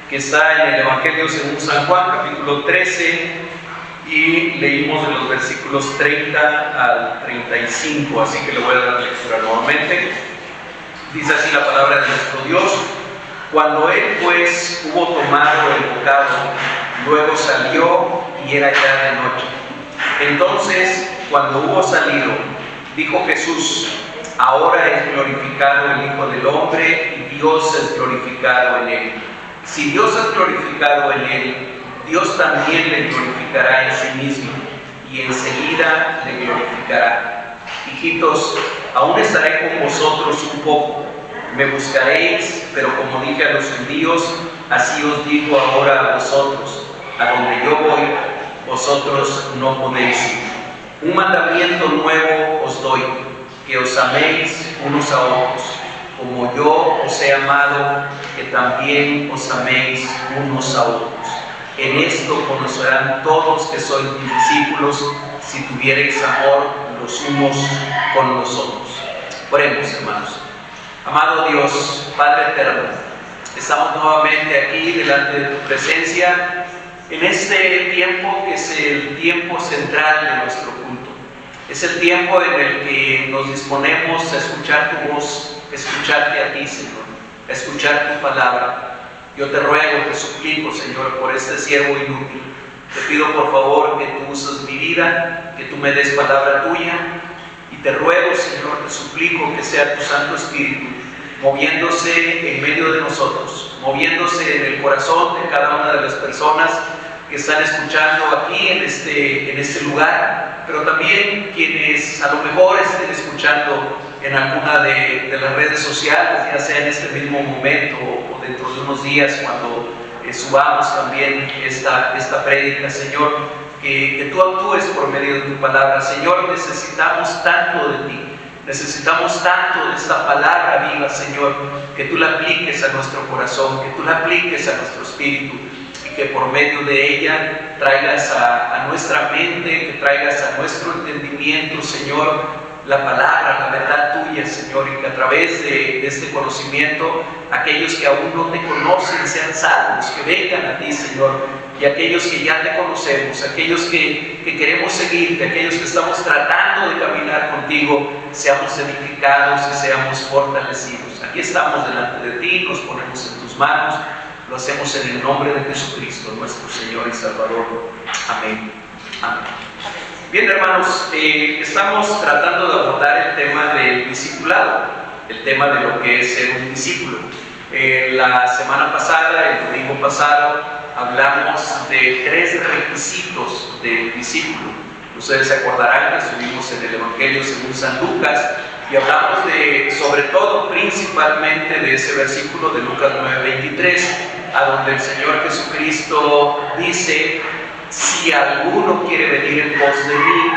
que está en el Evangelio según San Juan, capítulo 13, y leímos de los versículos 30 al 35, así que le voy a dar lectura nuevamente. Dice así la palabra de nuestro Dios: cuando él pues hubo tomado el bocado, luego salió y era ya de noche. Entonces, cuando hubo salido, dijo Jesús: ahora es glorificado el Hijo del Hombre y Dios es glorificado en él. Si Dios es glorificado en él, Dios también le glorificará en sí mismo y enseguida le glorificará. Hijitos, aún estaré con vosotros un poco. Me buscaréis, pero como dije a los judíos, así os digo ahora a vosotros: a donde yo voy, vosotros no podéis ir. Un mandamiento nuevo os doy, que os améis unos a otros, como yo os he amado, que también os améis unos a otros. En esto conocerán todos que sois mis discípulos, si tuviereis amor los unos con los otros. Oremos, hermanos. Amado Dios, Padre eterno, estamos nuevamente aquí delante de tu presencia en este tiempo que es el tiempo central de nuestro culto. Es el tiempo en el que nos disponemos a escuchar tu voz, a escucharte a ti, Señor, a escuchar tu palabra. Yo te ruego, te suplico, Señor, por este siervo inútil. Te pido por favor que tú uses mi vida, que tú me des palabra tuya. Y te ruego, Señor, te suplico que sea tu Santo Espíritu moviéndose en medio de nosotros, moviéndose en el corazón de cada una de las personas que están escuchando aquí en este lugar, pero también quienes a lo mejor estén escuchando en alguna de las redes sociales, ya sea en este mismo momento o dentro de unos días cuando subamos también esta prédica, Señor. Que tú actúes por medio de tu palabra. Señor, necesitamos tanto de ti, necesitamos tanto de esta palabra viva, Señor, que tú la apliques a nuestro corazón, que tú la apliques a nuestro espíritu, y que por medio de ella traigas a nuestra mente, que traigas a nuestro entendimiento, Señor, la palabra, la verdad tuya, Señor, y que a través de este conocimiento aquellos que aún no te conocen sean salvos, que vengan a ti, Señor, y aquellos que ya te conocemos, aquellos que queremos seguirte, aquellos que estamos tratando de caminar contigo, seamos edificados y seamos fortalecidos. Aquí estamos delante de ti, nos ponemos en tus manos, lo hacemos en el nombre de Jesucristo, nuestro Señor y Salvador. Amén. Amén. Bien, hermanos, estamos tratando de abordar el tema del discipulado, el tema de lo que es ser un discípulo. La semana pasada, el domingo pasado, hablamos de 3 requisitos del discípulo. Ustedes se acordarán que estuvimos en el Evangelio según San Lucas y hablamos sobre todo, principalmente de ese versículo de Lucas 9:23, a donde el Señor Jesucristo dice: si alguno quiere venir en pos de mí,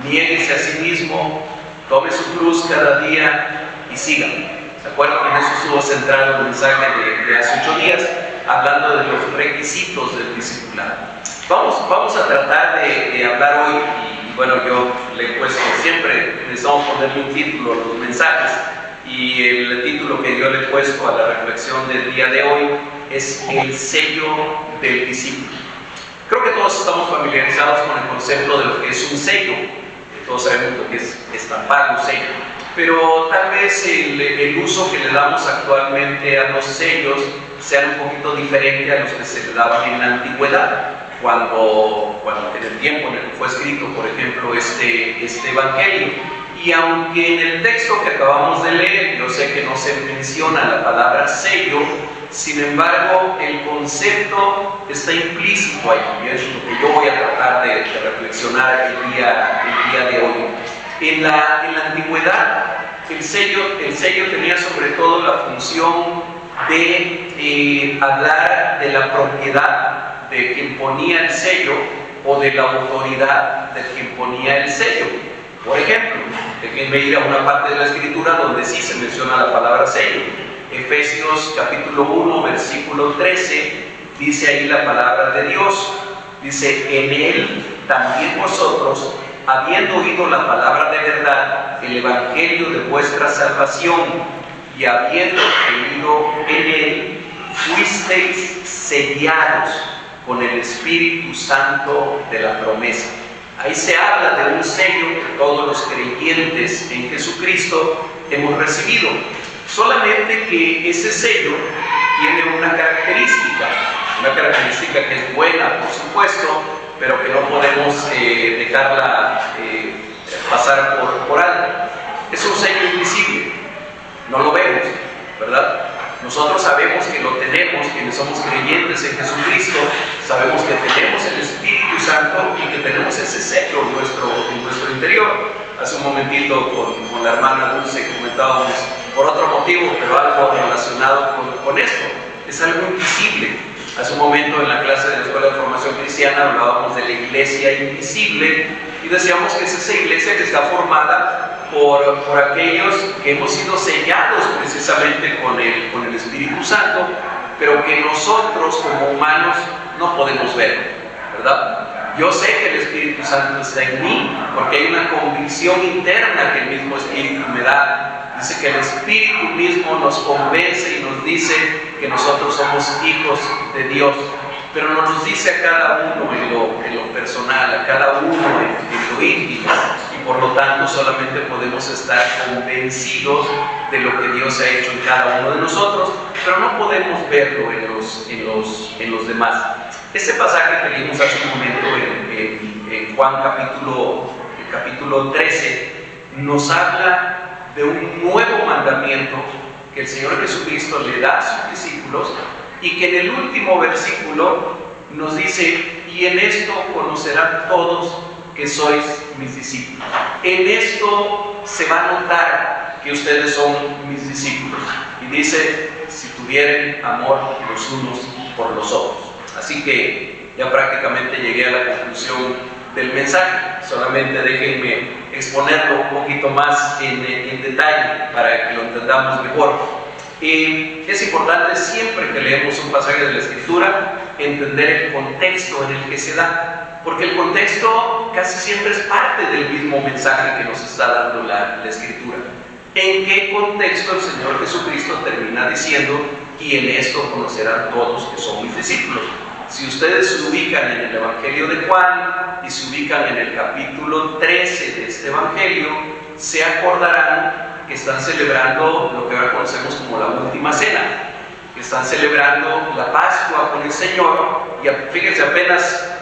niéguese a sí mismo, tome su cruz cada día y sígame. ¿Se acuerdan? En eso estuvo centrado el mensaje de hace 8 días, hablando de los requisitos del discipulado. Vamos a tratar de hablar hoy, y bueno, yo le he puesto siempre, necesitamos ponerle un título a los mensajes, y el título que yo le he puesto a la reflexión del día de hoy es el sello del discípulo. Creo que todos estamos familiarizados con el concepto de lo que es un sello, todos sabemos lo que es estampar un sello, pero tal vez el uso que le damos actualmente a los sellos sea un poquito diferente a los que se le daban en la antigüedad, cuando en el tiempo en el que fue escrito, por ejemplo, este Evangelio. Y aunque en el texto que acabamos de leer, yo sé que no se menciona la palabra sello, sin embargo, el concepto está implícito ahí, y es lo que yo voy a tratar de reflexionar el día de hoy. En la antigüedad, el sello tenía sobre todo la función de hablar de la propiedad de quien ponía el sello o de la autoridad de quien ponía el sello. Por ejemplo, déjenme ir a una parte de la Escritura donde sí se menciona la palabra sello. Efesios capítulo 1, versículo 13, dice ahí la palabra de Dios. Dice: en él también vosotros, habiendo oído la palabra de verdad, el evangelio de vuestra salvación, y habiendo creído en él, fuisteis sellados con el Espíritu Santo de la promesa. Ahí se habla de un sello que todos los creyentes en Jesucristo hemos recibido. Solamente que ese sello tiene una característica que es buena, por supuesto, pero que no podemos dejarla pasar por alto. Es un sello invisible, no lo vemos, ¿verdad? Nosotros sabemos que lo tenemos, quienes somos creyentes en Jesucristo, sabemos que tenemos el Espíritu Santo y que tenemos ese sello en nuestro interior. Hace un momentito con la hermana Dulce comentábamos por otro motivo, pero algo relacionado con esto. Es algo invisible. Hace un momento en la clase de la Escuela de Formación Cristiana hablábamos de la iglesia invisible y decíamos que es esa iglesia que está formada por aquellos que hemos sido sellados precisamente con el Espíritu Santo, pero que nosotros como humanos no podemos ver, ¿verdad? Yo sé que el Espíritu Santo está en mí porque hay una convicción interna que el mismo Espíritu me da. Dice que el Espíritu mismo nos convence y nos dice que nosotros somos hijos de Dios, pero no nos dice a cada uno en lo personal, a cada uno en lo íntimo, y por lo tanto solamente podemos estar convencidos de lo que Dios ha hecho en cada uno de nosotros, pero no podemos verlo en los demás. Ese pasaje que leímos hace un momento en Juan capítulo 13 nos habla de un nuevo mandamiento que el Señor Jesucristo le da a sus discípulos y que en el último versículo nos dice: y en esto conocerán todos que sois mis discípulos. En esto se va a notar que ustedes son mis discípulos. Y dice: si tuvieren amor los unos por los otros. Así que ya prácticamente llegué a la conclusión del mensaje. Solamente déjenme exponerlo un poquito más en detalle para que lo entendamos mejor. Es importante siempre que leemos un pasaje de la Escritura entender el contexto en el que se da, porque el contexto casi siempre es parte del mismo mensaje que nos está dando la Escritura. ¿En qué contexto el Señor Jesucristo termina diciendo: y en esto conocerán todos que son mis discípulos? Si ustedes se ubican en el Evangelio de Juan y se ubican en el capítulo 13 de este Evangelio, se acordarán que están celebrando lo que ahora conocemos como la última cena, que están celebrando la Pascua con el Señor. Y fíjense, apenas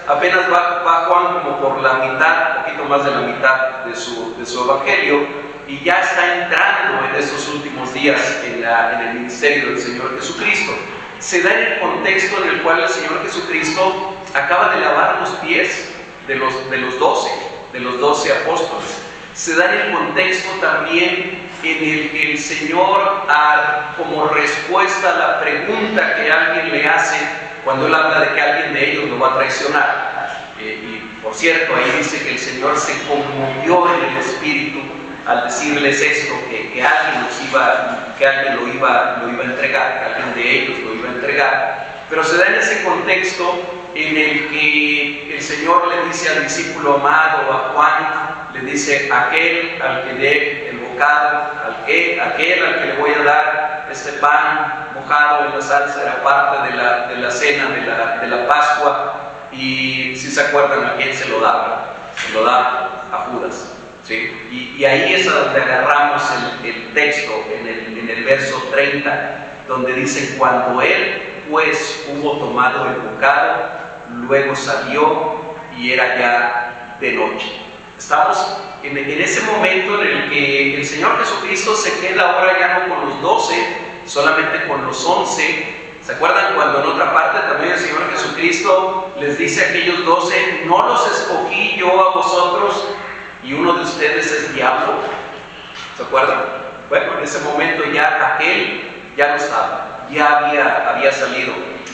va Juan como por la mitad, un poquito más de la mitad de su Evangelio, y ya está entrando en esos últimos días en el ministerio del Señor Jesucristo. Se da en el contexto en el cual el Señor Jesucristo acaba de lavar los pies de los 12 apóstoles. Se da en el contexto también en el que el Señor, como respuesta a la pregunta que alguien le hace cuando Él habla de que alguien de ellos lo va a traicionar. Y por cierto, ahí dice que el Señor se conmovió en el Espíritu al decirles esto, que alguien lo iba a entregar, que alguien de ellos lo iba a entregar. Pero se da en ese contexto en el que el Señor le dice al discípulo amado, a Juan, le dice: aquel al que dé el bocado, aquel al que le voy a dar este pan mojado en la salsa, era parte de la cena de la Pascua. Y si se acuerdan, ¿a quién se lo da? Se lo da a Judas. ¿Sí? Y ahí es a donde agarramos el texto en el verso 30, donde dice: cuando él pues hubo tomado el bocado, luego salió y era ya de noche. Estamos en ese momento en el que el Señor Jesucristo se queda ahora ya no con los 12, solamente con los 11. ¿Se acuerdan cuando en otra parte también el Señor Jesucristo les dice a aquellos 12: no los escogí yo a vosotros y uno de ustedes es diablo? ¿Se acuerdan? Bueno, en ese momento ya aquel ya no estaba, ya había salido.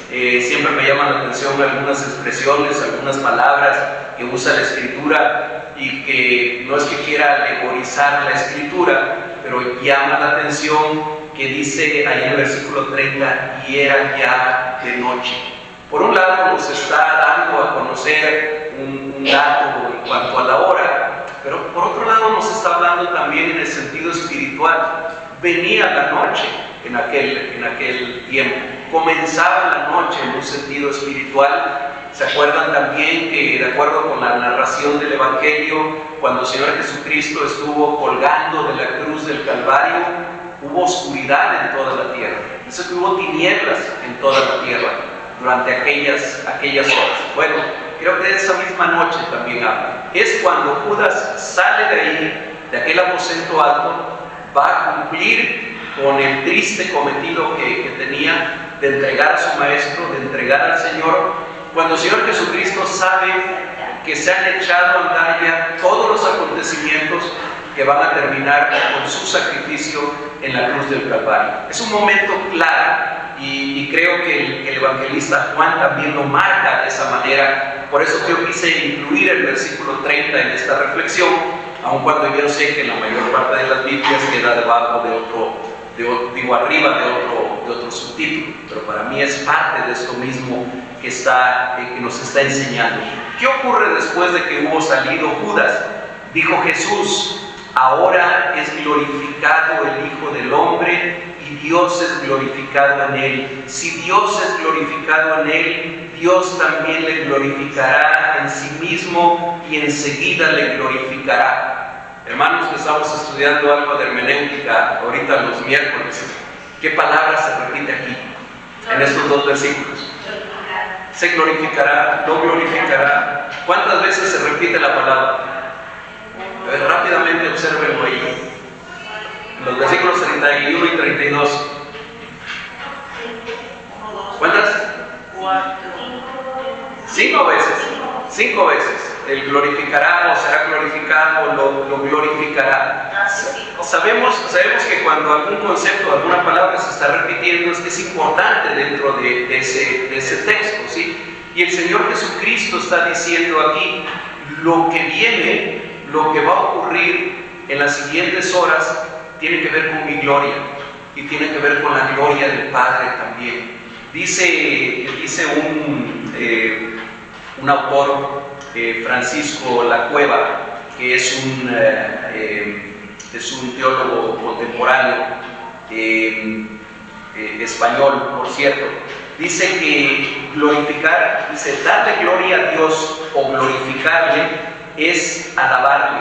Siempre me llaman la atención algunas expresiones, algunas palabras que usa la Escritura, y que no es que quiera alegorizar la Escritura, pero llama la atención que dice ahí en el versículo 30: y era ya de noche. Por un lado nos está dando a conocer un dato en cuanto a la hora, pero por otro lado nos está hablando también en el sentido espiritual. Venía la noche en aquel tiempo. comenzaba la noche en un sentido espiritual. ¿Se acuerdan también que, de acuerdo con la narración del Evangelio, cuando el Señor Jesucristo estuvo colgando de la cruz del Calvario, hubo oscuridad en toda la tierra? Dice que hubo tinieblas en toda la tierra durante aquellas horas. Bueno, creo que de esa misma noche también habla. Es cuando Judas sale de ahí, de aquel aposento alto, va a cumplir con el triste cometido que tenía de entregar a su maestro, de entregar al Señor, cuando el Señor Jesucristo sabe que se han echado a andar ya todos los acontecimientos que van a terminar con su sacrificio en la cruz del Calvario. Es un momento claro y creo que el evangelista Juan también lo marca de esa manera. Por eso yo quise incluir el versículo 30 en esta reflexión, aun cuando yo sé que la mayor parte de las Biblias queda debajo de arriba de otro subtítulo, pero para mí es parte de esto mismo que nos está enseñando. ¿Qué ocurre después de que hubo salido Judas? Dijo Jesús: ahora es glorificado el Hijo del Hombre y Dios es glorificado en él. Si Dios es glorificado en él, Dios también le glorificará en sí mismo y enseguida le glorificará. Hermanos, que estamos estudiando algo de hermenéutica ahorita los miércoles, ¿qué palabra se repite aquí en estos dos versículos? Se glorificará, no glorificará. ¿Cuántas veces se repite la palabra? Rápidamente obsérvenlo ahí. Los versículos 31 y 32. ¿Cuántas? 5 veces. 5 veces. El glorificará o será glorificado, lo glorificará. Sabemos que cuando algún concepto, alguna palabra se está repitiendo, es importante dentro de ese texto, ¿sí? Y el Señor Jesucristo está diciendo aquí: lo que viene, lo que va a ocurrir en las siguientes horas, tiene que ver con mi gloria y tiene que ver con la gloria del Padre también. Dice un autor, Francisco Lacueva, que es un teólogo contemporáneo español, por cierto. Dice que glorificar, darle gloria a Dios o glorificarle es alabarle,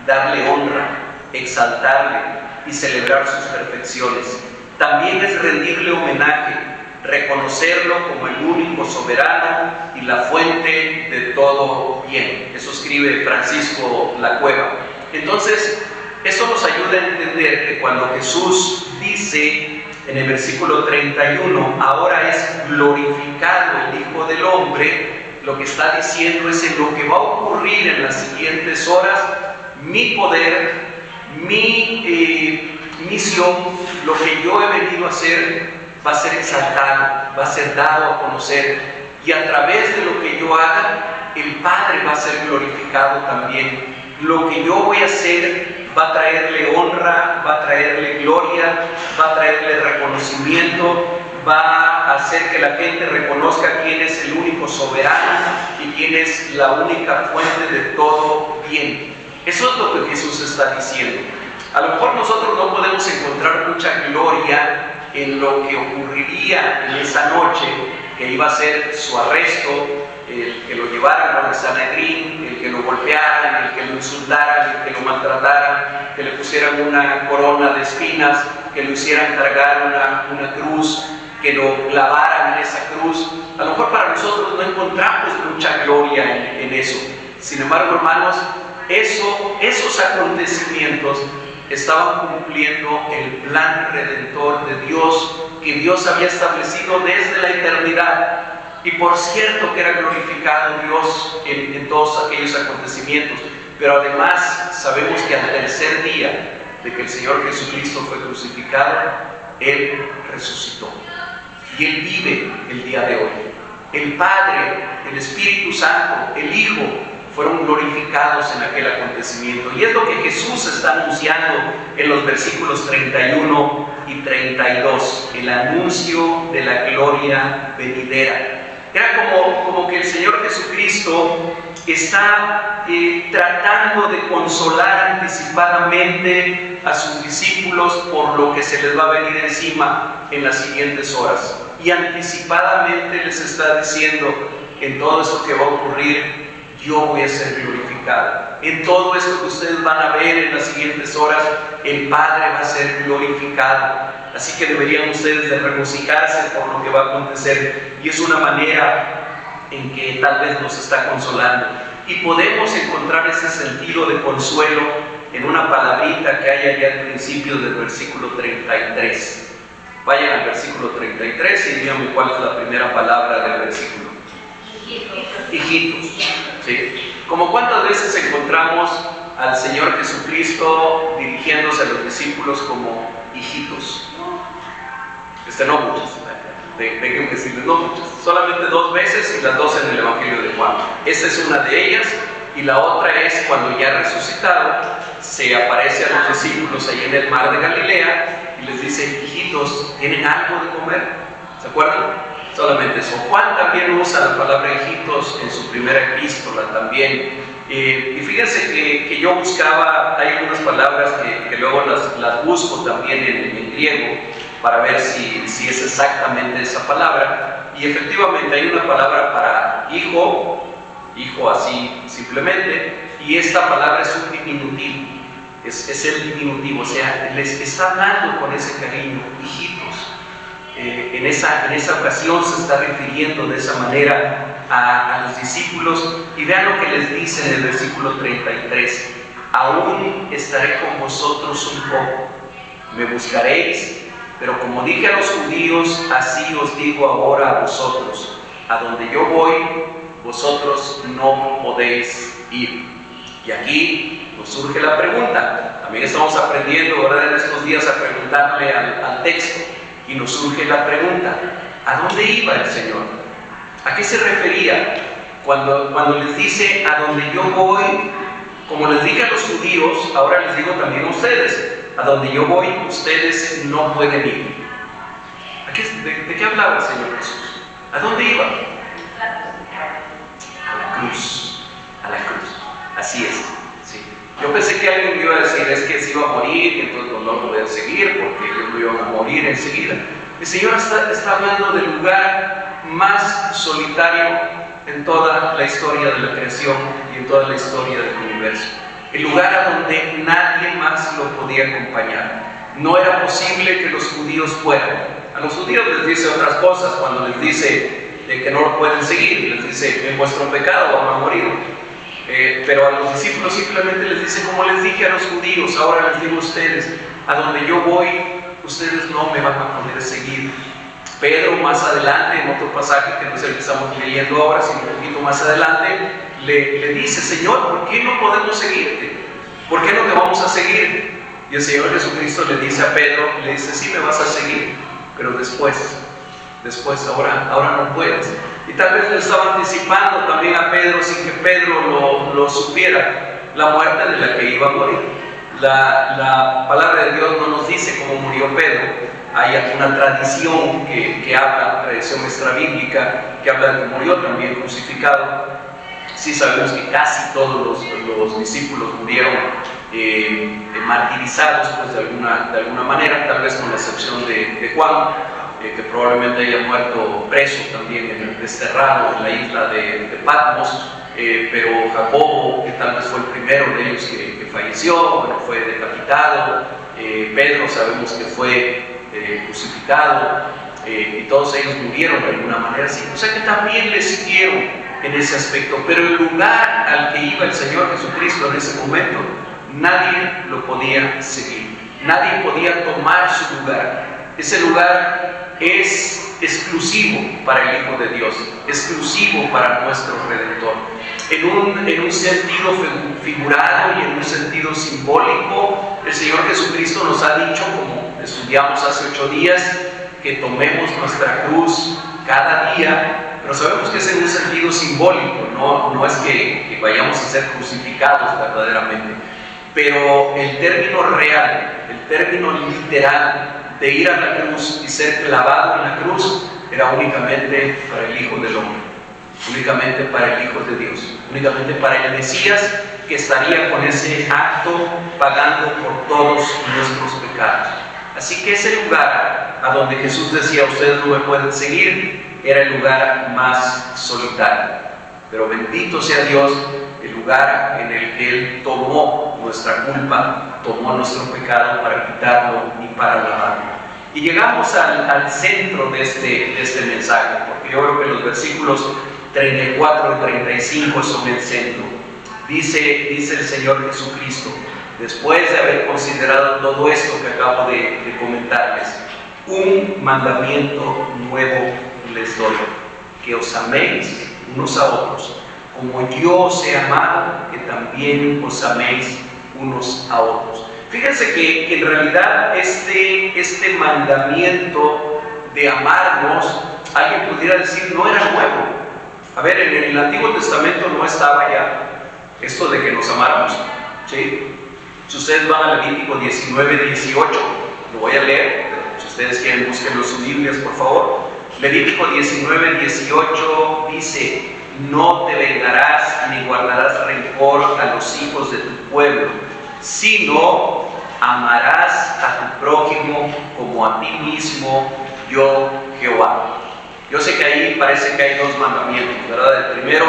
darle honra, exaltarle y celebrar sus perfecciones. También es rendirle homenaje, reconocerlo como el único soberano y la fuente de todo bien. Eso escribe Francisco Lacueva. Entonces, esto nos ayuda a entender que cuando Jesús dice en el versículo 31, ahora es glorificado el Hijo del Hombre, lo que está diciendo es: en lo que va a ocurrir en las siguientes horas, mi poder, mi misión, lo que yo he venido a hacer, va a ser exaltado, va a ser dado a conocer, y a través de lo que yo haga, el Padre va a ser glorificado también. Lo que yo voy a hacer va a traerle honra, va a traerle gloria, va a traerle reconocimiento, va a hacer que la gente reconozca quién es el único soberano y quién es la única fuente de todo bien. Eso es lo que Jesús está diciendo. A lo mejor nosotros no podemos encontrar mucha gloria en lo que ocurriría en esa noche, que iba a ser su arresto, el que lo llevaran al Sanedrín, el que lo golpearan, el que lo insultaran, el que lo maltrataran, que le pusieran una corona de espinas, que lo hicieran cargar una cruz, que lo clavaran en esa cruz. A lo mejor para nosotros no encontramos mucha gloria en eso. Sin embargo, hermanos, esos acontecimientos estaban cumpliendo el plan redentor de Dios, que Dios había establecido desde la eternidad. Y por cierto que era glorificado Dios en todos aquellos acontecimientos, pero además sabemos que al tercer día de que el Señor Jesucristo fue crucificado, Él resucitó y Él vive el día de hoy. El Padre, el Espíritu Santo, el Hijo fueron glorificados en aquel acontecimiento, y es lo que Jesús está anunciando en los versículos 31 y 32, el anuncio de la gloria venidera. Era como que el Señor Jesucristo está tratando de consolar anticipadamente a sus discípulos por lo que se les va a venir encima en las siguientes horas. y anticipadamente les está diciendo: en todo esto que va a ocurrir, yo voy a ser glorificado. En todo esto que ustedes van a ver en las siguientes horas, el Padre va a ser glorificado. Así que deberían ustedes de regocijarse por lo que va a acontecer, y es una manera en que tal vez nos está consolando. Y podemos encontrar ese sentido de consuelo en una palabrita que hay allá al principio del versículo 33. Vayan al versículo 33 y díganme cuál es la primera palabra del versículo. Hijitos. ¿Sí? Como cuántas veces encontramos al Señor Jesucristo dirigiéndose a los discípulos como hijitos. No muchas, déjenme decirles, no muchas, solamente 2 veces, y las 2 en el Evangelio de Juan. Esta es una de ellas, y la otra es cuando ya resucitado se aparece a los discípulos ahí en el mar de Galilea y les dice: hijitos, ¿tienen algo de comer? ¿Se acuerdan? Solamente eso. Juan también usa la palabra hijitos en su primera epístola también. Y fíjense que yo buscaba, hay algunas palabras que luego las busco también en griego para ver si es exactamente esa palabra. Y efectivamente hay una palabra para hijo así simplemente, y esta palabra es un diminutivo, es el diminutivo, o sea, les está hablando con ese cariño: hijitos. En esa ocasión se está refiriendo de esa manera a los discípulos, y vean lo que les dice en el versículo 33: aún estaré con vosotros un poco, me buscaréis, pero como dije a los judíos, así os digo ahora a vosotros: a donde yo voy, vosotros no podéis ir. Y aquí nos surge la pregunta. También estamos aprendiendo, ¿verdad?, en estos días a preguntarle al texto. Y nos surge la pregunta: ¿a dónde iba el Señor? ¿A qué se refería? Cuando les dice: a donde yo voy, como les dije a los judíos, ahora les digo también a ustedes: a donde yo voy, ustedes no pueden ir. ¿De qué hablaba el Señor Jesús? ¿A dónde iba? A la cruz. A la cruz. Así es. Sí. Yo pensé que alguien me iba a decir: es que se iba a morir y entonces no lo voy a seguir porque ellos lo iban a morir enseguida. El Señor está hablando del lugar más solitario en toda la historia de la creación y en toda la historia del universo. El lugar a donde nadie más lo podía acompañar. No era posible que los judíos fueran. A los judíos les dice otras cosas cuando les dice que no lo pueden seguir. Les dice: en vuestro pecado van a morir. Pero a los discípulos simplemente les dice: como les dije a los judíos, ahora les digo a ustedes: a donde yo voy, ustedes no me van a poder seguir. Pedro, más adelante, en otro pasaje que no es el que estamos leyendo ahora, sino un poquito más adelante, le dice: Señor, ¿por qué no podemos seguirte? ¿Por qué no te vamos a seguir? Y el Señor Jesucristo le dice a Pedro, le dice: sí me vas a seguir, pero después, ahora no puedes. Y tal vez le estaba anticipando también a Pedro, sin que Pedro lo supiera, la muerte de la que iba a morir. La palabra de Dios no nos dice cómo murió Pedro. Hay aquí una tradición que habla, tradición extrabíblica, que habla de que murió también crucificado. Sí sabemos que casi todos los discípulos murieron martirizados, pues, de alguna manera, tal vez con la excepción de Juan, que probablemente haya muerto preso también, desterrado en la isla de Patmos, pero Jacobo, que tal vez fue el primero de ellos que falleció, bueno, fue decapitado. Pedro sabemos que fue crucificado, y todos ellos murieron de alguna manera, sí. O sea que también le siguieron en ese aspecto, pero el lugar al que iba el Señor Jesucristo en ese momento, nadie lo podía seguir, nadie podía tomar su lugar. Ese lugar es exclusivo para el Hijo de Dios, exclusivo para nuestro Redentor. En un sentido figurado y en un sentido simbólico, el Señor Jesucristo nos ha dicho, como estudiamos hace 8 días, que tomemos nuestra cruz cada día, pero sabemos que es en un sentido simbólico, no es que vayamos a ser crucificados verdaderamente, pero el término real, el término literal de ir a la cruz y ser clavado en la cruz era únicamente para el Hijo del Hombre, únicamente para el Hijo de Dios, únicamente para el Mesías, que estaría con ese acto pagando por todos nuestros pecados. Así que ese lugar a donde Jesús decía, ustedes no me pueden seguir, era el lugar más solitario. Pero bendito sea Dios, el lugar en el que Él tomó nuestra culpa, tomó nuestro pecado para quitarlo y para lavarlo. Y llegamos al centro de este mensaje, porque yo creo que los versículos 34 y 35 son el centro. Dice el Señor Jesucristo, después de haber considerado todo esto que acabo de comentarles, un mandamiento nuevo les doy, que os améis unos a otros, como yo os he amado, que también os améis unos a otros. Fíjense que en realidad este mandamiento de amarnos, alguien pudiera decir, no era nuevo. A ver, en el Antiguo Testamento no estaba ya esto de que nos amáramos, ¿sí? Si ustedes van a Levítico 19:18, lo voy a leer, si ustedes quieren búsquenlo en sus Biblias, por favor. Levítico 19:18 dice, no te vengarás ni guardarás rencor a los hijos de tu pueblo, sino amarás a tu prójimo como a ti mismo, yo Jehová. Yo sé que ahí parece que hay dos mandamientos, ¿verdad? El primero,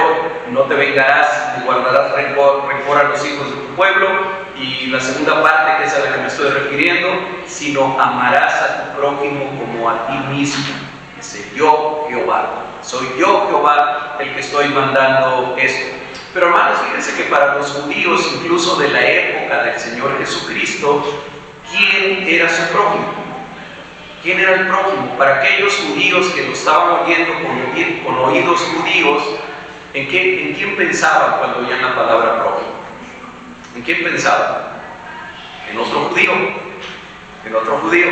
no te vengarás ni guardarás rencor a los hijos de tu pueblo, y la segunda parte, que es a la que me estoy refiriendo, sino amarás a tu prójimo como a ti mismo. Dice, yo Jehová, soy yo Jehová el que estoy mandando esto. Pero hermanos, fíjense que para los judíos, incluso de la época del Señor Jesucristo, ¿quién era su prójimo? ¿Quién era el prójimo? Para aquellos judíos que lo estaban oyendo con oídos judíos, ¿en quién pensaban cuando oían la palabra prójimo? ¿En quién pensaban? En otro judío. En otro judío.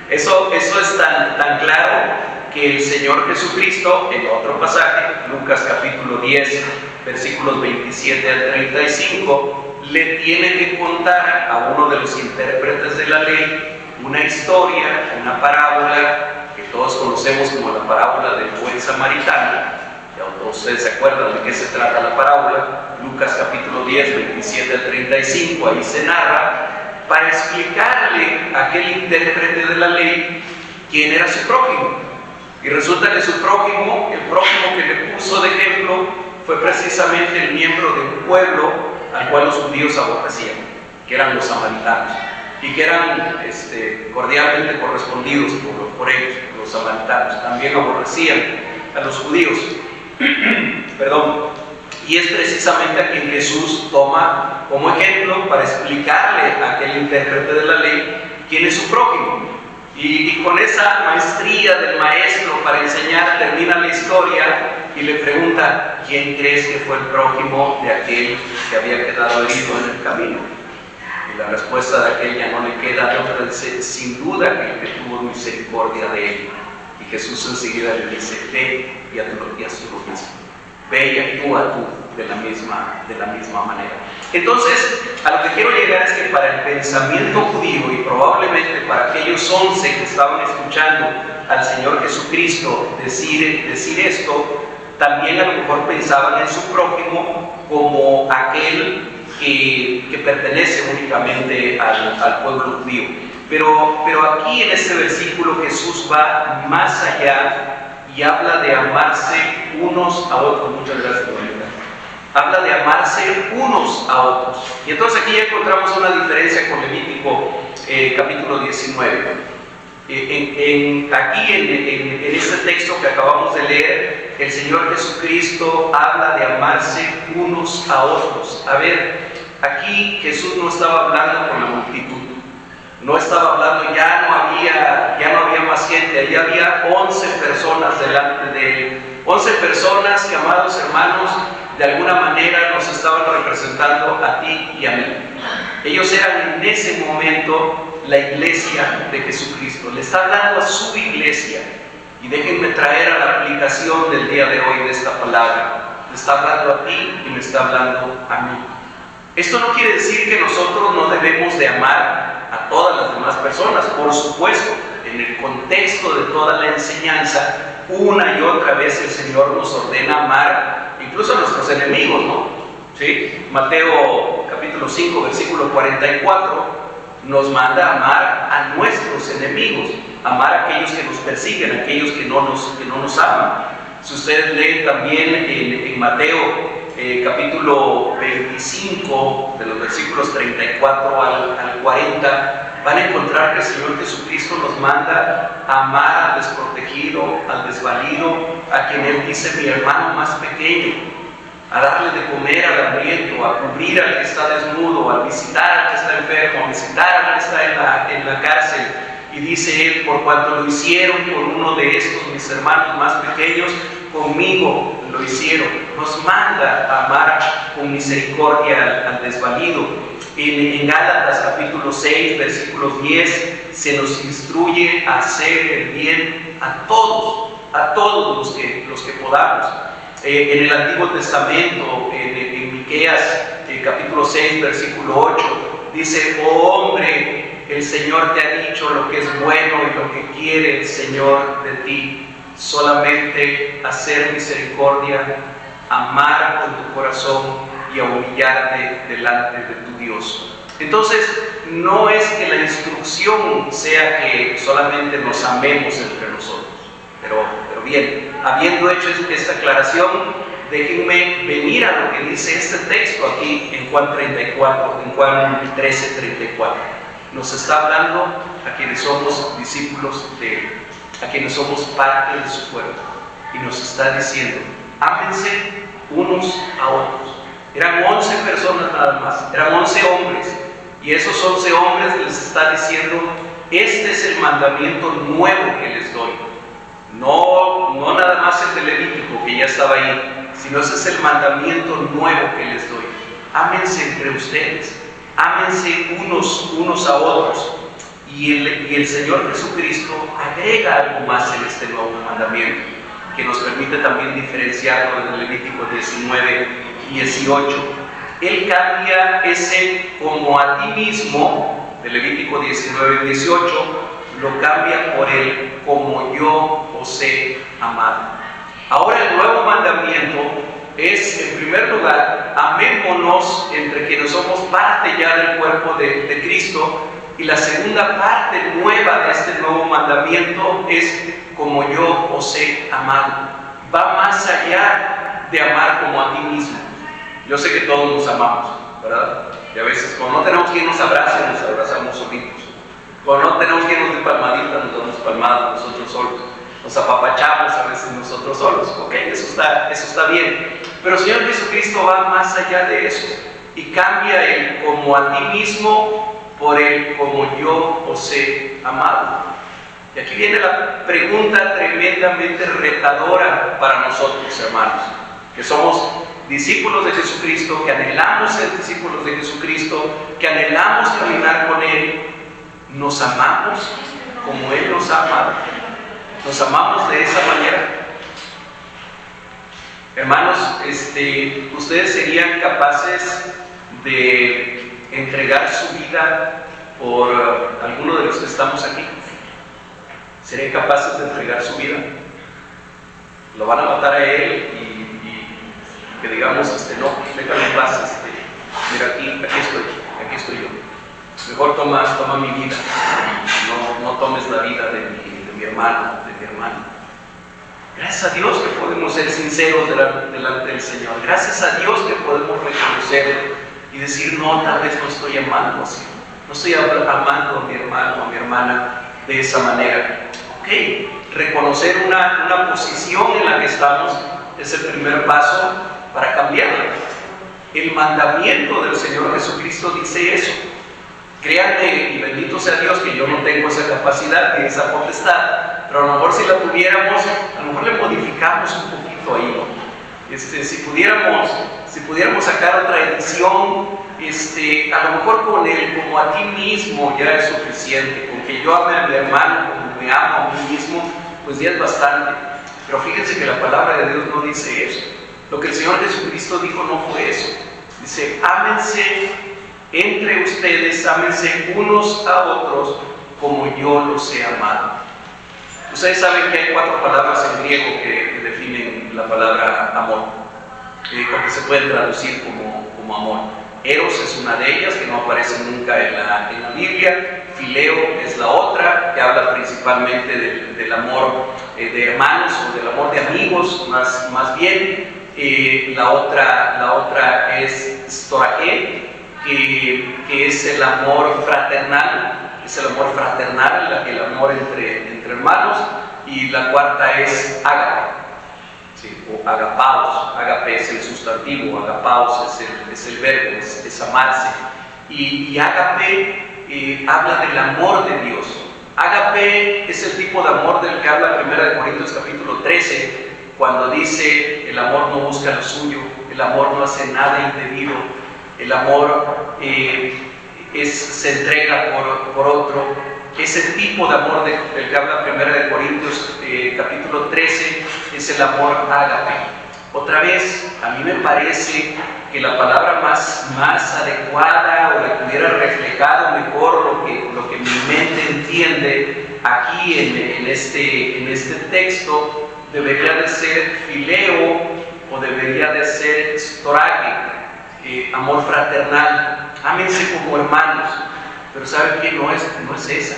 Eso es tan claro que el Señor Jesucristo, en otro pasaje, Lucas capítulo 10, versículos 27 al 35, le tiene que contar a uno de los intérpretes de la ley una historia, una parábola que todos conocemos como la parábola del buen samaritano. Ya ustedes se acuerdan de qué se trata la parábola. Lucas capítulo 10, 27 al 35, ahí se narra, para explicarle a aquel intérprete de la ley quién era su prójimo. Y resulta que su prójimo, el prójimo que le puso de ejemplo, fue precisamente el miembro de un pueblo al cual los judíos aborrecían, que eran los samaritanos, y que eran cordialmente correspondidos por ellos, los samaritanos. También aborrecían a los judíos. Perdón. Y es precisamente a quien Jesús toma como ejemplo para explicarle a aquel intérprete de la ley quién es su prójimo. Y con esa maestría del maestro para enseñar, termina la historia y le pregunta, ¿quién crees que fue el prójimo de aquel que había quedado herido en el camino? Y la respuesta de aquel ya no le queda de otra, dice, sin duda que el que tuvo misericordia de él. Y Jesús enseguida le dice, ve y haz lo mismo. Ve y actúa tú de la misma manera. Entonces, a lo que quiero llegar es que para el pensamiento judío, y probablemente para aquellos 11 que estaban escuchando al Señor Jesucristo decir esto, también a lo mejor pensaban en su prójimo como aquel que pertenece únicamente al pueblo judío. Pero aquí en este versículo Jesús va más allá y habla de amarse unos a otros. Muchas gracias, Doña. Habla de amarse unos a otros. Y entonces aquí ya encontramos una diferencia con Levítico capítulo 19. Aquí en este texto que acabamos de leer, el Señor Jesucristo habla de amarse unos a otros. A ver, aquí Jesús no estaba hablando con la multitud. No estaba hablando, ya no había más gente, allí había 11 personas delante de él. 11 personas que, amados hermanos, de alguna manera nos estaban representando a ti y a mí. Ellos eran en ese momento la iglesia de Jesucristo. Le está hablando a su iglesia. Y déjenme traer a la aplicación del día de hoy de esta palabra. Le está hablando a ti y me está hablando a mí. Esto no quiere decir que nosotros no debemos de amar a todas las demás personas. Por supuesto, en el contexto de toda la enseñanza, una y otra vez el Señor nos ordena amar incluso a nuestros enemigos, ¿no? ¿Sí? Mateo capítulo 5, versículo 44, nos manda a amar a nuestros enemigos, amar a aquellos que nos persiguen, a aquellos que no nos aman. Si ustedes leen también en Mateo capítulo 25, de los versículos 34 al 40, van a encontrar que el Señor Jesucristo nos manda a amar al desprotegido, al desvalido, a quien Él dice mi hermano más pequeño, a darle de comer al hambriento, a cubrir al que está desnudo, a visitar al que está enfermo, a visitar al que está en la cárcel. Y dice Él, por cuanto lo hicieron por uno de estos mis hermanos más pequeños, conmigo lo hicieron. Nos manda a amar con misericordia al desvalido. En Gálatas capítulo 6, versículos 10, se nos instruye a hacer el bien a todos los que podamos. En el Antiguo Testamento, en Miqueas capítulo 6, versículo 8, dice: oh hombre, el Señor te ha dicho lo que es bueno y lo que quiere el Señor de ti, solamente hacer misericordia, amar con tu corazón y a humillarte delante de tu Dios. Entonces, no es que la instrucción sea que solamente nos amemos entre nosotros, pero bien, habiendo hecho esta aclaración, déjenme venir a lo que dice este texto aquí en Juan 34, en Juan 13, 34. Nos está hablando a quienes somos discípulos de Él, a quienes somos parte de su cuerpo, y nos está diciendo: ámense unos a otros. Eran 11 personas nada más, eran 11 hombres, y esos 11 hombres les está diciendo: este es el mandamiento nuevo que les doy. No nada más el de Levítico, que ya estaba ahí, sino ese es el mandamiento nuevo que les doy. Ámense entre ustedes, ámense unos a otros. Y el Señor Jesucristo agrega algo más en este nuevo mandamiento, que nos permite también diferenciarlo de Levítico 19 y 18. Él cambia ese como a ti mismo, de Levítico 19 y 18, lo cambia por el como yo os he amado. Ahora el nuevo mandamiento es, en primer lugar, amémonos entre quienes somos parte ya del cuerpo de Cristo. Y la segunda parte nueva de este nuevo mandamiento es como yo os he amado. Va más allá de amar como a ti mismo. Yo sé que todos nos amamos, ¿verdad? Y a veces cuando no tenemos quien nos abrace, nos abrazamos solitos. Cuando no tenemos quien nos dé palmaditas, nos damos palmadas nosotros solos. Nos apapachamos a veces nosotros solos. Ok, eso está bien. Pero el Señor Jesucristo va más allá de eso y cambia el como a ti mismo por el como yo os he amado. Y aquí viene la pregunta tremendamente retadora para nosotros, hermanos, que somos discípulos de Jesucristo, que anhelamos ser discípulos de Jesucristo, que anhelamos caminar con Él. ¿Nos amamos como Él nos ha amado? ¿Nos amamos de esa manera? Hermanos, ¿ustedes serían capaces de entregar su vida por alguno de los que estamos aquí? ¿Serían capaces de entregar su vida? Lo van a matar a él y que digamos, no, déjalo en paz, mira, aquí estoy yo. Mejor toma mi vida, no tomes la vida de mi hermano, de mi hermana. Gracias a Dios que podemos ser sinceros delante del Señor. Gracias a Dios que podemos reconocer y decir: no, tal vez no estoy amando así, no estoy amando a mi hermano, a mi hermana de esa manera. Ok, reconocer una posición en la que estamos es el primer paso para cambiarla. El mandamiento del Señor Jesucristo dice eso. Créanme, y bendito sea Dios, que yo no tengo esa capacidad ni esa potestad, pero a lo mejor si la tuviéramos, a lo mejor le modificamos un poquito ahí, ¿no? Si pudiéramos sacar otra edición, a lo mejor con él, como a ti mismo, ya es suficiente. Con que yo ame a mi hermano como me amo a mí mismo, pues ya es bastante. Pero fíjense que la palabra de Dios no dice eso. Lo que el Señor Jesucristo dijo no fue eso. Dice: ámense entre ustedes, ámense unos a otros como yo los he amado. Ustedes saben que hay 4 palabras en griego que definen la palabra amor, porque se puede traducir como amor. Eros es una de ellas, que no aparece nunca en la Biblia. Fileo es la otra, que habla principalmente del amor de hermanos o del amor de amigos, más bien. La otra es storge, que es el amor fraternal, el amor entre hermanos. Y la cuarta es ágape, ¿sí? O agapaos. Ágape es el sustantivo, agapaos es el verbo, es amarse. Y ágape habla del amor de Dios. Ágape es el tipo de amor del que habla 1 Corintios capítulo 13, cuando dice: el amor no busca lo suyo, el amor no hace nada indebido, el amor se entrega por otro. Ese tipo de amor del que habla 1 Corintios capítulo 13 es el amor ágape. Otra vez, a mí me parece que la palabra más adecuada, o la que hubiera reflejado mejor lo que mi mente entiende aquí en este texto, debería de ser fileo, o debería de ser storge, amor fraternal. Ámense como hermanos. Pero ¿saben qué? No es esa,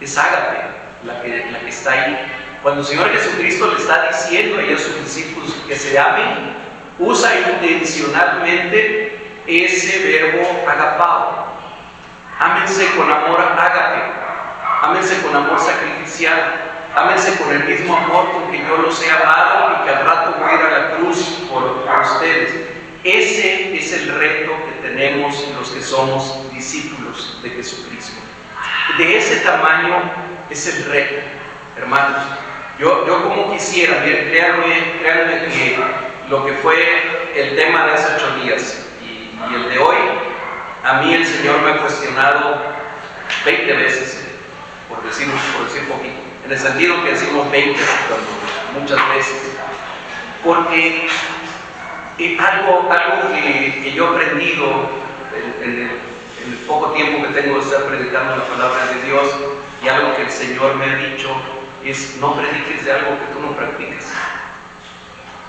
es ágape la que está ahí. Cuando el Señor Jesucristo le está diciendo a sus discípulos que se amen, usa intencionalmente ese verbo agapao. Ámense con amor ágape, ámense con amor sacrificial, ámense con el mismo amor con que yo los he amado y que al rato voy a ir a la cruz por ustedes. Ese es el reto que tenemos los que somos discípulos de Jesucristo. De ese tamaño es el reto, hermanos. Yo como quisiera, créanme que lo que fue el tema de hace 8 días y el de hoy, a mí el Señor me ha cuestionado 20 veces, por decir poquito, en el sentido que decimos 20, muchas veces, porque algo que yo he aprendido en el poco tiempo que tengo de estar predicando la palabra de Dios, y algo que el Señor me ha dicho, es: no prediques de algo que tú no practicas,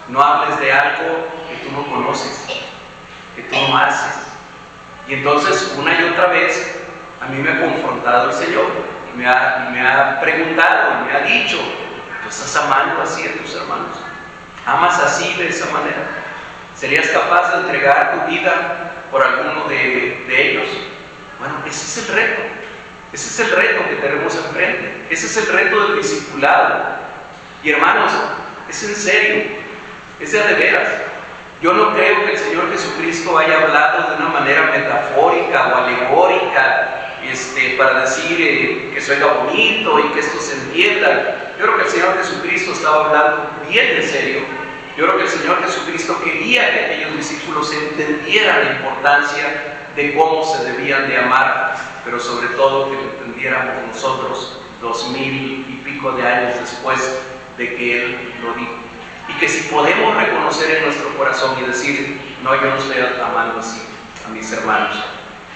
no hables de algo que tú no conoces, que tú no haces. Y entonces, una y otra vez, a mí me ha confrontado el Señor y me ha preguntado y me ha dicho: ¿tú estás amando así a tus hermanos? ¿Amas así, de esa manera? ¿Serías capaz de entregar tu vida por alguno de ellos? Bueno, ese es el reto. Ese es el reto que tenemos enfrente. Ese es el reto del discipulado. Y hermanos, es en serio, es de veras. Yo no creo que el Señor Jesucristo haya hablado de una manera metafórica o alegórica, para decir que se oiga bonito y que esto se entienda. Yo creo que el Señor Jesucristo estaba hablando bien en serio. Yo creo que el Señor Jesucristo quería que aquellos discípulos entendieran la importancia de cómo se debían de amar, pero sobre todo que lo entendiéramos nosotros 2000 y pico de años después de que Él lo dijo. Y que si podemos reconocer en nuestro corazón y decir: no, yo no estoy amando así a mis hermanos,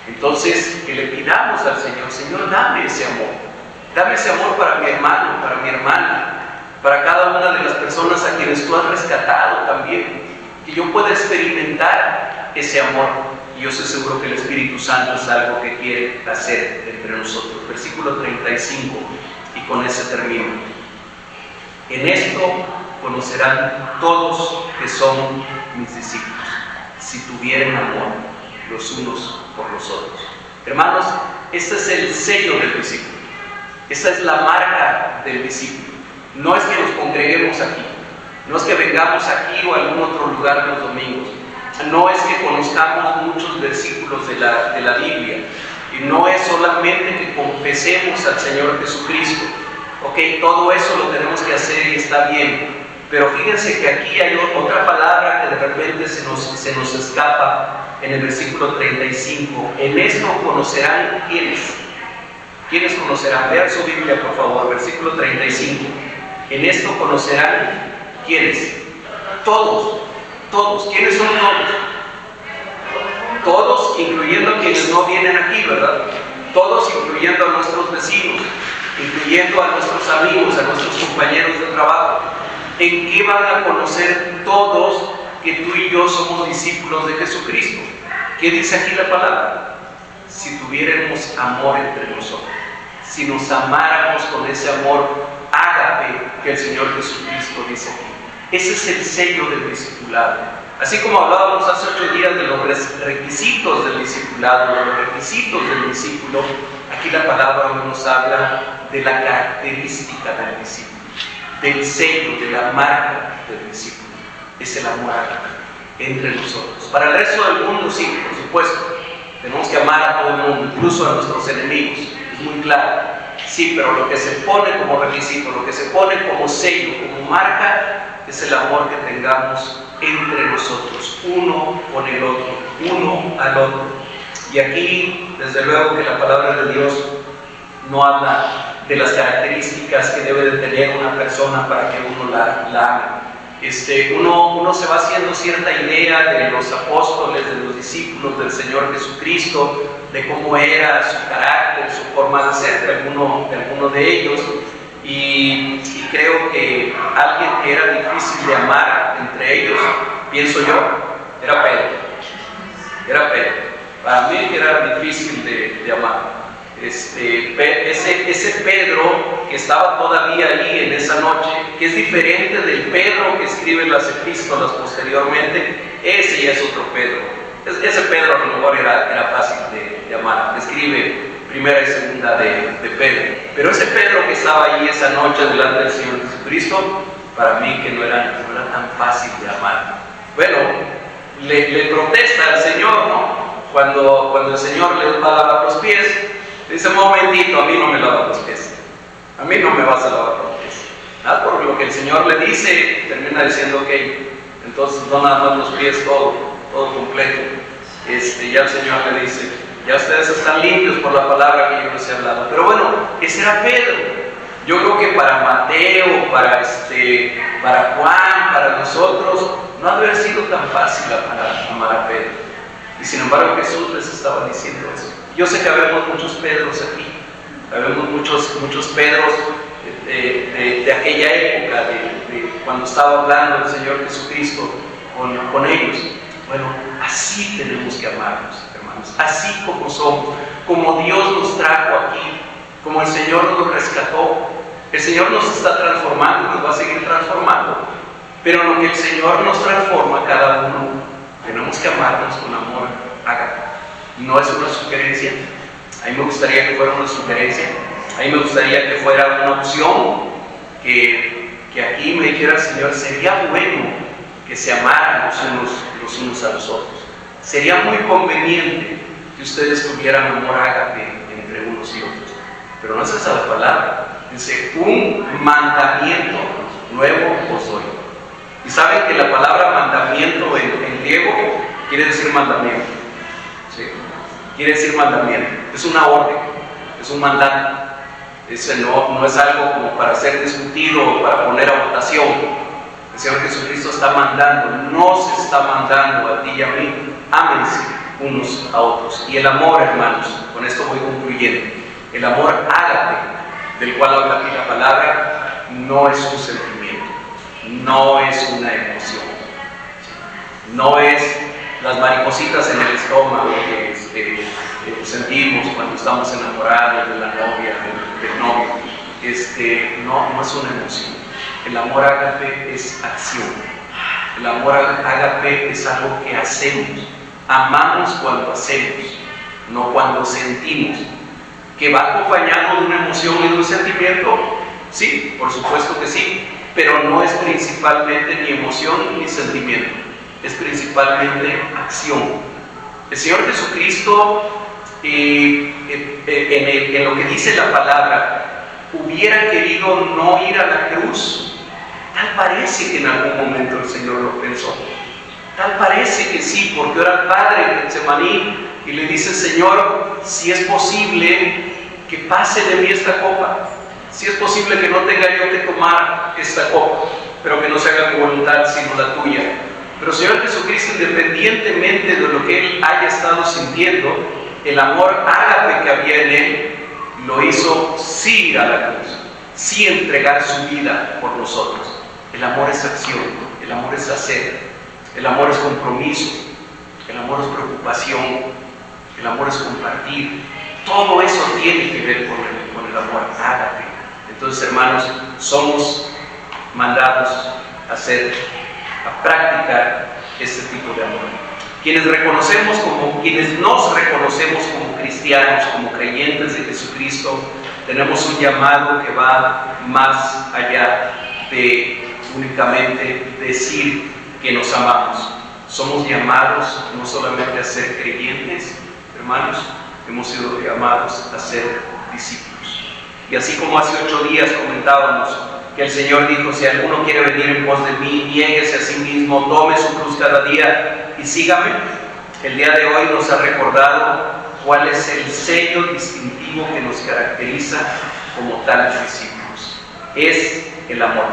entonces que le pidamos al Señor: Señor, dame ese amor para mi hermano, para mi hermana, para cada una de las personas a quienes tú has rescatado también, que yo pueda experimentar ese amor. Y yo estoy seguro que el Espíritu Santo es algo que quiere hacer entre nosotros. Versículo 35, y con ese termino. En esto conocerán todos que son mis discípulos, si tuvieren amor los unos por los otros. Hermanos, este es el sello del discípulo. Esta es la marca del discípulo. No es que nos congreguemos aquí, no es que vengamos aquí o a algún otro lugar los domingos, no es que conozcamos muchos versículos de la Biblia, y no es solamente que confesemos al Señor Jesucristo. Ok, todo eso lo tenemos que hacer y está bien, pero fíjense que aquí hay otra palabra que de repente se nos escapa en el versículo 35. En esto conocerán quiénes. ¿Quiénes conocerán? Vean su Biblia, por favor, versículo 35. En esto conocerán quiénes. Todos. ¿Quiénes son todos? Todos, incluyendo quienes no vienen aquí, ¿verdad? Todos, incluyendo a nuestros vecinos, incluyendo a nuestros amigos, a nuestros compañeros de trabajo. ¿En qué van a conocer todos que tú y yo somos discípulos de Jesucristo? ¿Qué dice aquí la palabra? Si tuviéramos amor entre nosotros, si nos amáramos con ese amor ágape que el Señor Jesucristo dice aquí. Ese es el sello del discipulado. Así como hablábamos hace 8 días de los requisitos del discipulado, de los requisitos del discípulo, aquí la palabra nos habla de la característica del discípulo, del sello, de la marca del discípulo. Es el amor entre nosotros. Para el resto del mundo, sí, por supuesto. Tenemos que amar a todo el mundo, incluso a nuestros enemigos. Es muy claro. Sí, pero lo que se pone como requisito, lo que se pone como sello, como marca, es el amor que tengamos entre nosotros, uno con el otro, uno al otro. Y aquí, desde luego que la palabra de Dios no habla de las características que debe de tener una persona para que uno la ame. Uno se va haciendo cierta idea de los apóstoles, de los discípulos del Señor Jesucristo, de cómo era su carácter, su forma de ser de alguno de ellos, y creo que alguien que era difícil de amar entre ellos, pienso yo, era Pedro. Para mí era difícil de amar. Ese Pedro que estaba todavía ahí en esa noche, que es diferente del Pedro que escribe las epístolas posteriormente, ese ya es otro Pedro. Ese Pedro a lo mejor era fácil de amar, escribe primera y segunda de Pedro. Pero ese Pedro que estaba ahí esa noche delante del Señor Jesucristo, para mí que no era tan fácil de amar. Bueno, le protesta al Señor, ¿no? Cuando el Señor le va a lavar los pies, dice: un momentito, a mí no me lavas los pies, a mí no me vas a lavar los pies. Por lo que el Señor le dice, termina diciendo: ok, entonces no nada más los pies, todo completo. Ya el Señor le dice: ya ustedes están limpios por la palabra que yo les he hablado. Pero bueno, ese era Pedro. Yo creo que para Mateo, para Juan, para nosotros, no ha de haber sido tan fácil amar a Pedro. Y sin embargo Jesús les estaba diciendo eso. Yo sé que habemos muchos Pedros aquí, habemos muchos Pedros de aquella época, de cuando estaba hablando el Señor Jesucristo con ellos. Bueno, así tenemos que amarnos, hermanos, así como somos, como Dios nos trajo aquí, como el Señor nos rescató. El Señor nos está transformando, nos va a seguir transformando, pero lo que el Señor nos transforma cada uno, tenemos que amarnos con amor ágape. No es una sugerencia. A mí me gustaría que fuera una sugerencia. A mí me gustaría que fuera una opción, que aquí me dijera el Señor: sería bueno que se amaran los unos a los otros. Sería muy conveniente que ustedes tuvieran amor ágape entre unos y otros. Pero no es esa la palabra. Dice: un mandamiento nuevo os doy. Y saben que la palabra mandamiento en griego quiere decir mandamiento. ¿Sí? Quiere decir mandamiento. Es una orden, es un mandato. No es algo como para ser discutido o para poner a votación. El Señor Jesucristo está mandando, nos está mandando a ti y a mí: ámense unos a otros. Y el amor, hermanos, con esto voy concluyendo, el amor ágape, del cual habla aquí la palabra, no es un sentimiento, no es una emoción, no es las maripositas en el estómago que sentimos cuando estamos enamorados de la novia, del novio. No es una emoción. El amor ágape es acción. El amor ágape es algo que hacemos. Amamos cuando hacemos, no cuando sentimos. ¿Que va acompañado de una emoción y de un sentimiento? Sí, por supuesto que sí, pero no es principalmente ni emoción ni sentimiento, es principalmente acción. El Señor Jesucristo, en lo que dice la palabra, hubiera querido no ir a la cruz. Tal parece que en algún momento el Señor lo pensó. Tal parece que sí, porque era el Padre en Getsemaní y le dice: Señor, si es posible que pase de mí esta copa, si es posible que no tenga yo que tomar esta copa, pero que no se haga tu voluntad sino la tuya. Pero el Señor Jesucristo, independientemente de lo que Él haya estado sintiendo, el amor ágape que había en Él lo hizo sí ir a la cruz, sí entregar su vida por nosotros. El amor es acción, el amor es hacer, el amor es compromiso. el amor es preocupación, el amor es compartir. Todo eso tiene que ver con el amor ágape. Entonces, hermanos, somos mandados a practicar este tipo de amor. Quienes nos reconocemos como cristianos, como creyentes de Jesucristo, tenemos un llamado que va más allá de únicamente decir que nos amamos. Somos llamados no solamente a ser creyentes, hermanos, hemos sido llamados a ser discípulos. Y así como hace 8 días comentábamos que el Señor dijo: si alguno quiere venir en pos de mí, niéguese a sí mismo, tome su cruz cada día y sígame. El día de hoy nos ha recordado cuál es el sello distintivo que nos caracteriza como tales discípulos. Es el amor.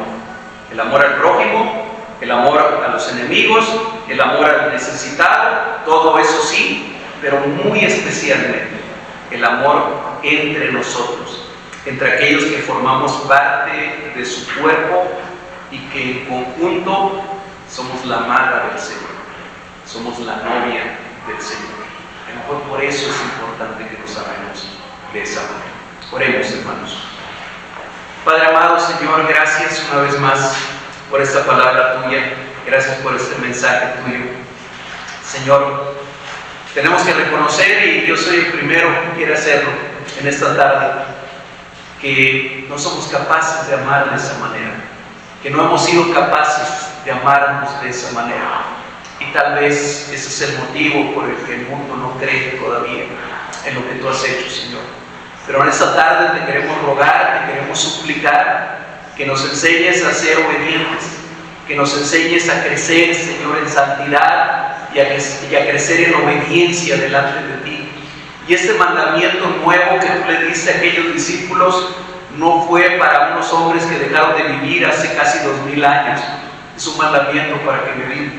El amor al prójimo, el amor a los enemigos, el amor al necesitado, todo eso sí, pero muy especialmente el amor entre nosotros, entre aquellos que formamos parte de su cuerpo y que en conjunto somos la amada del Señor, somos la novia del Señor. A lo mejor por eso es importante que nos amemos de esa manera. Oremos, hermanos. Padre amado, Señor, gracias una vez más por esta palabra tuya, gracias por este mensaje tuyo. Señor, tenemos que reconocer, y yo soy el primero que quiere hacerlo en esta tarde, que no somos capaces de amar de esa manera, que no hemos sido capaces de amarnos de esa manera. Y tal vez ese es el motivo por el que el mundo no cree todavía en lo que tú has hecho, Señor. Pero en esta tarde te queremos rogar, te queremos suplicar que nos enseñes a ser obedientes, que nos enseñes a crecer, Señor, en santidad y a crecer en obediencia delante de ti. Y este mandamiento nuevo que tú le diste a aquellos discípulos no fue para unos hombres que dejaron de vivir hace casi 2000 años. Es un mandamiento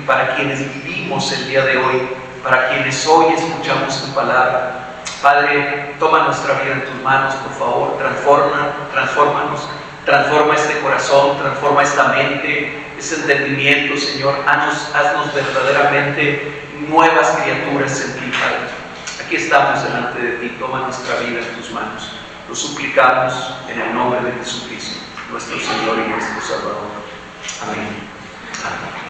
para quienes vivimos el día de hoy, para quienes hoy escuchamos tu palabra. Padre, toma nuestra vida en tus manos, por favor, transfórmanos, transforma este corazón, transforma esta mente, ese entendimiento, Señor. Haznos verdaderamente nuevas criaturas en ti, Padre. Aquí estamos delante de ti, toma nuestra vida en tus manos. Lo suplicamos en el nombre de Jesucristo, nuestro Señor y nuestro Salvador. Amén. Amén.